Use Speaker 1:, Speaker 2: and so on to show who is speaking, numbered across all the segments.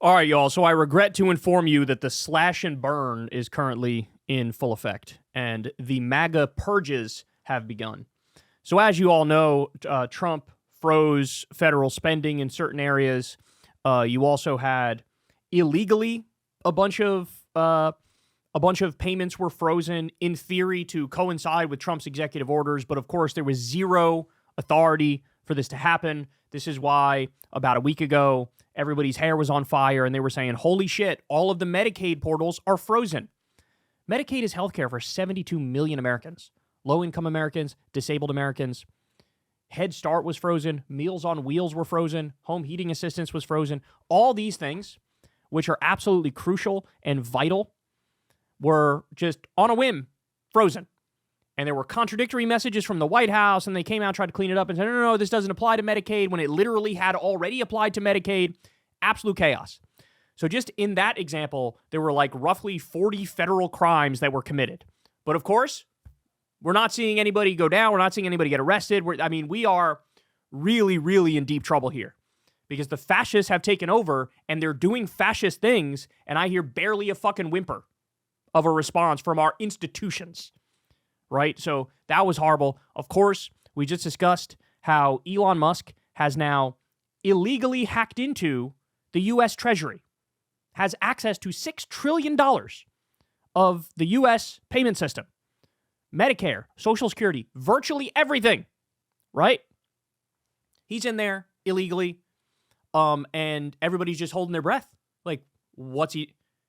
Speaker 1: All right, y'all. So I regret to inform you that the slash and burn is currently in full effect, and the MAGA purges have begun. So as you all know, Trump froze federal spending in certain areas. You also had illegally a bunch of payments were frozen in theory to coincide with Trump's executive orders, but of course there was zero authority for this to happen. This is why about a week ago everybody's hair was on fire and they were saying, holy shit, all of the Medicaid portals are frozen. Medicaid is healthcare for 72 million Americans. Low-income Americans, disabled Americans. Head Start was frozen. Meals on Wheels were frozen. Home heating assistance was frozen. All these things, which are absolutely crucial and vital, were just on a whim frozen. And there were contradictory messages from the White House, and they came out and tried to clean it up and said, no, this doesn't apply to Medicaid, when it literally had already applied to Medicaid. Absolute chaos. So just in that example, there were like roughly 40 federal crimes that were committed. But of course, we're not seeing anybody go down. We're not seeing anybody get arrested. We are really, really in deep trouble here because the fascists have taken over and they're doing fascist things, and I hear barely a fucking whimper of a response from our institutions, right? So that was horrible. Of course, we just discussed how Elon Musk has now illegally hacked into the U.S. Treasury, has access to $6 trillion of the U.S. payment system, Medicare, Social Security, virtually everything, right? He's in there illegally, and everybody's just holding their breath. Like,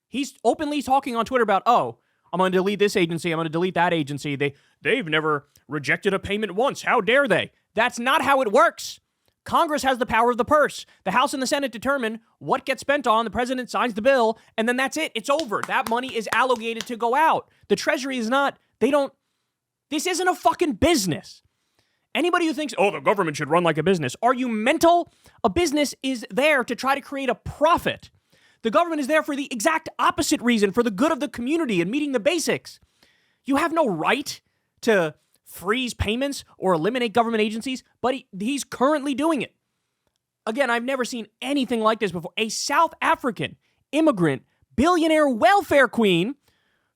Speaker 1: he's openly talking on Twitter about, oh, I'm going to delete this agency, I'm going to delete that agency. They've never rejected a payment once. How dare they? That's not how it works. Congress has the power of the purse. The House and the Senate determine what gets spent on. The president signs the bill, and then that's it. It's over. That money is allocated to go out. The Treasury is not, this isn't a fucking business. Anybody who thinks, oh, the government should run like a business, are you mental? A business is there to try to create a profit. The government is there for the exact opposite reason, for the good of the community and meeting the basics. You have no right to freeze payments or eliminate government agencies, but he's currently doing it. Again, I've never seen anything like this before. A South African immigrant billionaire welfare queen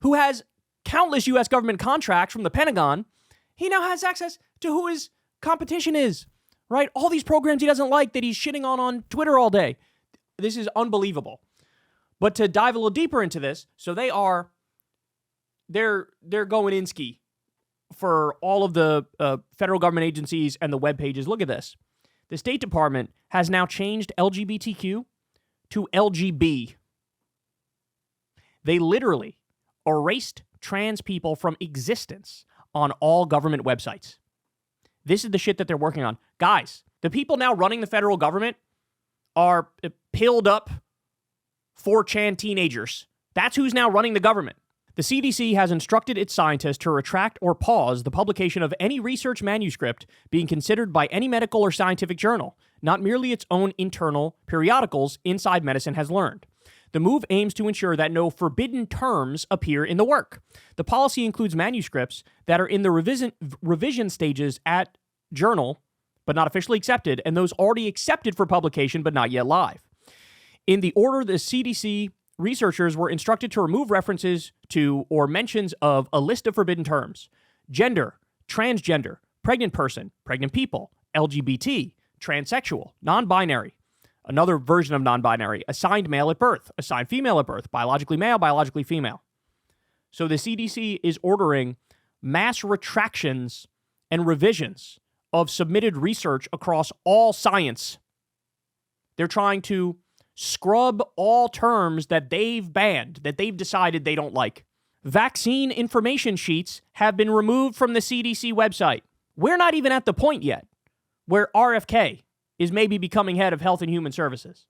Speaker 1: who has countless U.S. government contracts from the Pentagon, he now has access to who his competition is, right? All these programs he doesn't like that he's shitting on Twitter all day. This is unbelievable. But to dive a little deeper into this, so they're going in ski for all of the federal government agencies and the web pages. Look at this. The State Department has now changed LGBTQ to LGB. They literally erased trans people from existence on all government websites. This is the shit that they're working on. Guys, the people now running the federal government are pilled up 4chan teenagers. That's who's now running the government. The CDC has instructed its scientists to retract or pause the publication of any research manuscript being considered by any medical or scientific journal, not merely its own internal periodicals, Inside Medicine has learned. The move aims to ensure that no forbidden terms appear in the work. The policy includes manuscripts that are in the revision stages at journal, but not officially accepted, and those already accepted for publication, but not yet live. In the order, the CDC researchers were instructed to remove references to or mentions of a list of forbidden terms: gender, transgender, pregnant person, pregnant people, LGBT, transsexual, non-binary, another version of non-binary, assigned male at birth, assigned female at birth, biologically male, biologically female. So the CDC is ordering mass retractions and revisions of submitted research across all science. They're trying to scrub all terms that they've banned, that they've decided they don't like. Vaccine information sheets have been removed from the CDC website. We're not even at the point yet where RFK is maybe becoming head of Health and Human Services.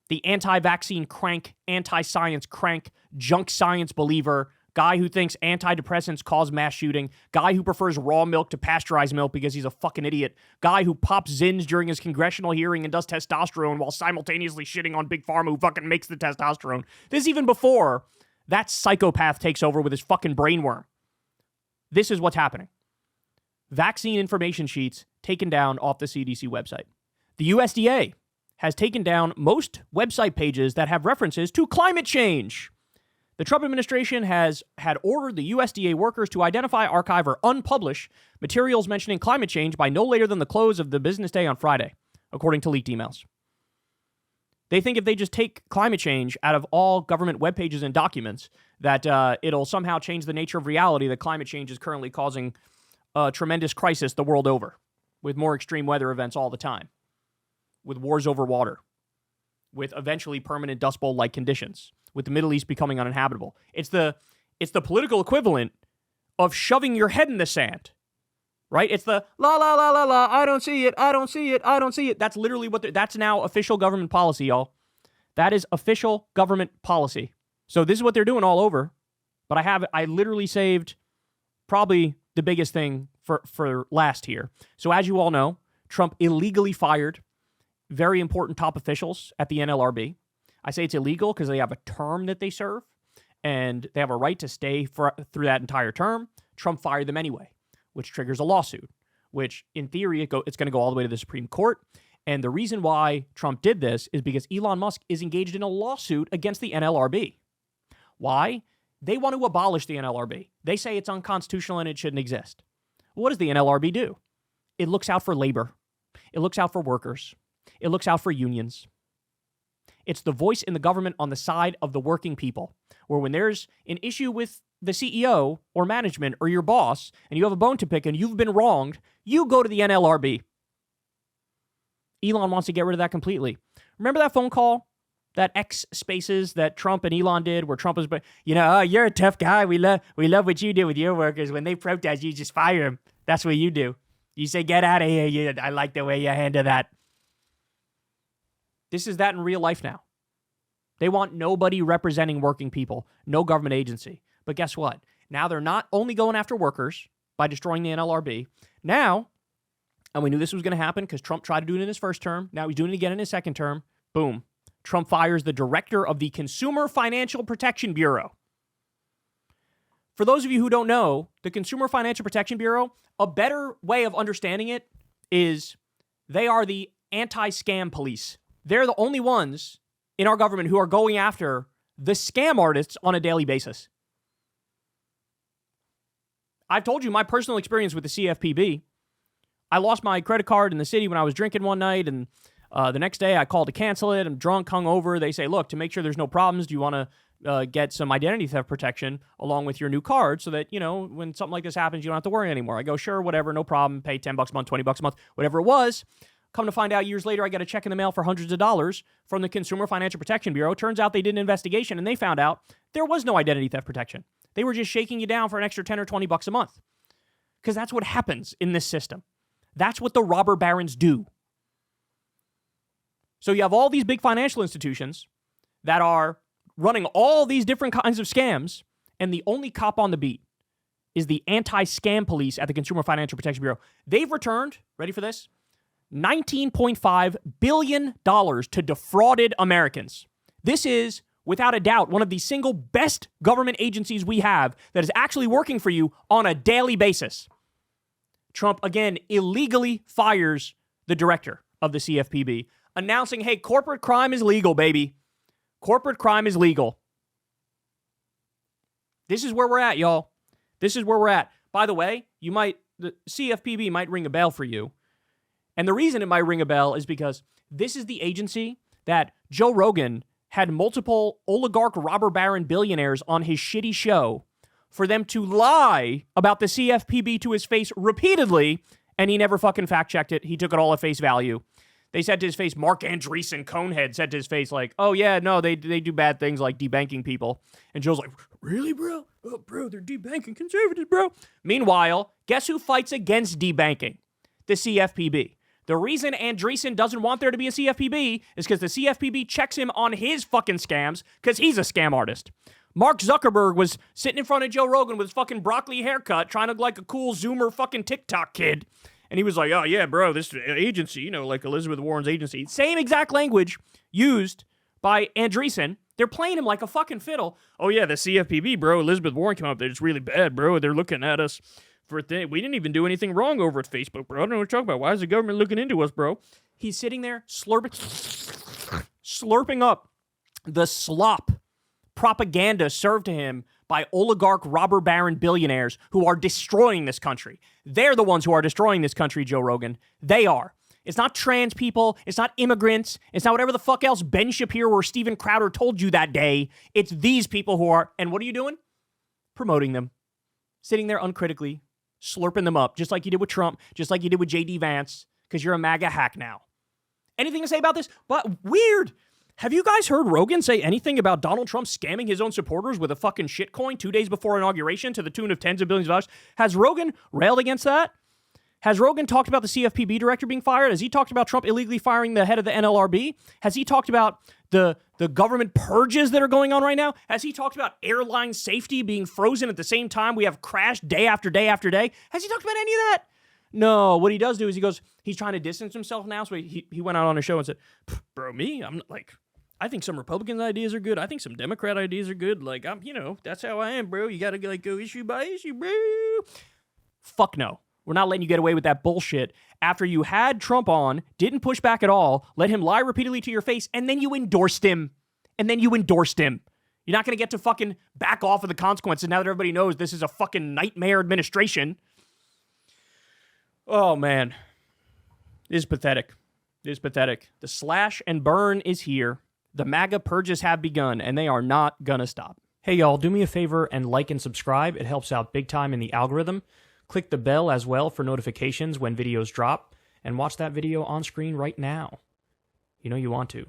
Speaker 1: The anti-vaccine crank, anti-science crank, junk science believer, guy who thinks antidepressants cause mass shooting, guy who prefers raw milk to pasteurized milk because he's a fucking idiot, guy who pops Zins during his congressional hearing and does testosterone while simultaneously shitting on Big Pharma who fucking makes the testosterone. This is even before that psychopath takes over with his fucking brainworm. This is what's happening. Vaccine information sheets taken down off the CDC website. The USDA has taken down most website pages that have references to climate change. The Trump administration had ordered the USDA workers to identify, archive, or unpublish materials mentioning climate change by no later than the close of the business day on Friday, according to leaked emails. They think if they just take climate change out of all government web pages and documents, that it'll somehow change the nature of reality that climate change is currently causing a tremendous crisis the world over, with more extreme weather events all the time, with wars over water, with eventually permanent Dust Bowl-like conditions, with the Middle East becoming uninhabitable. It's the political equivalent of shoving your head in the sand, right? It's the la la la la la. I don't see it. I don't see it. I don't see it. That's literally that's now official government policy, y'all. That is official government policy. So this is what they're doing all over. But I literally saved probably the biggest thing for last here. So as you all know, Trump illegally fired very important top officials at the NLRB. I say it's illegal because they have a term that they serve, and they have a right to stay through that entire term. Trump fired them anyway, which triggers a lawsuit, which in theory, it's going to go all the way to the Supreme Court. And the reason why Trump did this is because Elon Musk is engaged in a lawsuit against the NLRB. Why? They want to abolish the NLRB. They say it's unconstitutional and it shouldn't exist. What does the NLRB do? It looks out for labor. It looks out for workers. It looks out for unions. It's the voice in the government on the side of the working people, where when there's an issue with the CEO or management or your boss and you have a bone to pick and you've been wronged, you go to the NLRB. Elon wants to get rid of that completely. Remember that phone call, that X Spaces that Trump and Elon did, where Trump was, you're a tough guy. We love what you do with your workers. When they protest, you just fire them. That's what you do. You say, get out of here. I like the way you handle that. This is that in real life now. They want nobody representing working people, no government agency. But guess what? Now they're not only going after workers by destroying the NLRB. Now, and we knew this was going to happen because Trump tried to do it in his first term. Now he's doing it again in his second term. Boom. Trump fires the director of the Consumer Financial Protection Bureau. For those of you who don't know, the Consumer Financial Protection Bureau, a better way of understanding it is they are the anti-scam police. They're the only ones in our government who are going after the scam artists on a daily basis. I've told you my personal experience with the CFPB. I lost my credit card in the city when I was drinking one night, and the next day I called to cancel it. I'm drunk, hungover. They say, look, to make sure there's no problems, do you want to get some identity theft protection along with your new card so that, when something like this happens, you don't have to worry anymore? I go, sure, whatever, no problem. Pay $10 a month, $20 a month, whatever it was. Come to find out years later, I got a check in the mail for hundreds of dollars from the Consumer Financial Protection Bureau. Turns out they did an investigation and they found out there was no identity theft protection. They were just shaking you down for an extra $10 or $20 a month. Because that's what happens in this system. That's what the robber barons do. So you have all these big financial institutions that are running all these different kinds of scams, and the only cop on the beat is the anti-scam police at the Consumer Financial Protection Bureau. They've returned, ready for this, $19.5 billion to defrauded Americans. This is, without a doubt, one of the single best government agencies we have that is actually working for you on a daily basis. Trump, again, illegally fires the director of the CFPB, announcing, hey, corporate crime is legal, baby. Corporate crime is legal. This is where we're at, y'all. This is where we're at. By the way, the CFPB might ring a bell for you. And the reason it might ring a bell is because this is the agency that Joe Rogan had multiple oligarch robber baron billionaires on his shitty show for them to lie about the CFPB to his face repeatedly, and he never fucking fact-checked it. He took it all at face value. They said to his face, Mark Andreessen, Conehead, said to his face, like, oh yeah, no, they do bad things like debanking people. And Joe's like, really, bro? Oh, bro, they're debanking conservatives, bro. Meanwhile, guess who fights against debanking? The CFPB. The reason Andreessen doesn't want there to be a CFPB is because the CFPB checks him on his fucking scams because he's a scam artist. Mark Zuckerberg was sitting in front of Joe Rogan with his fucking broccoli haircut trying to look like a cool Zoomer fucking TikTok kid. And he was like, oh yeah, bro, this agency, like Elizabeth Warren's agency. Same exact language used by Andreessen. They're playing him like a fucking fiddle. Oh yeah, the CFPB, bro, Elizabeth Warren came up there. It's really bad, bro. They're looking at us. We didn't even do anything wrong over at Facebook, bro. I don't know what you're talking about. Why is the government looking into us, bro? He's sitting there slurping slurping up the slop propaganda served to him by oligarch robber baron billionaires who are destroying this country. They're the ones who are destroying this country, Joe Rogan. They are. It's not trans people. It's not immigrants. It's not whatever the fuck else Ben Shapiro or Steven Crowder told you that day. It's these people who are, and what are you doing? Promoting them. Sitting there uncritically, slurping them up, just like you did with Trump, just like you did with J.D. Vance, because you're a MAGA hack now. Anything to say about this? But weird. Have you guys heard Rogan say anything about Donald Trump scamming his own supporters with a fucking shitcoin 2 days before inauguration to the tune of tens of billions of dollars? Has Rogan railed against that? Has Rogan talked about the CFPB director being fired? Has he talked about Trump illegally firing the head of the NLRB? Has he talked about the government purges that are going on right now? Has he talked about airline safety being frozen at the same time we have crashed day after day after day? Has he talked about any of that? No. What he does do is he's trying to distance himself now. So he went out on a show and said, bro, I'm not like, I think some Republican ideas are good. I think some Democrat ideas are good. Like, that's how I am, bro. You got to go issue by issue, bro. Fuck no. We're not letting you get away with that bullshit after you had Trump on, didn't push back at all, let him lie repeatedly to your face, and then you endorsed him. You're not going to get to fucking back off of the consequences now that everybody knows this is a fucking nightmare administration. Oh, man. It is pathetic. The slash and burn is here. The MAGA purges have begun, and they are not gonna stop. Hey, y'all, do me a favor and like and subscribe. It helps out big time in the algorithm. Click the bell as well for notifications when videos drop, and watch that video on screen right now. You know you want to.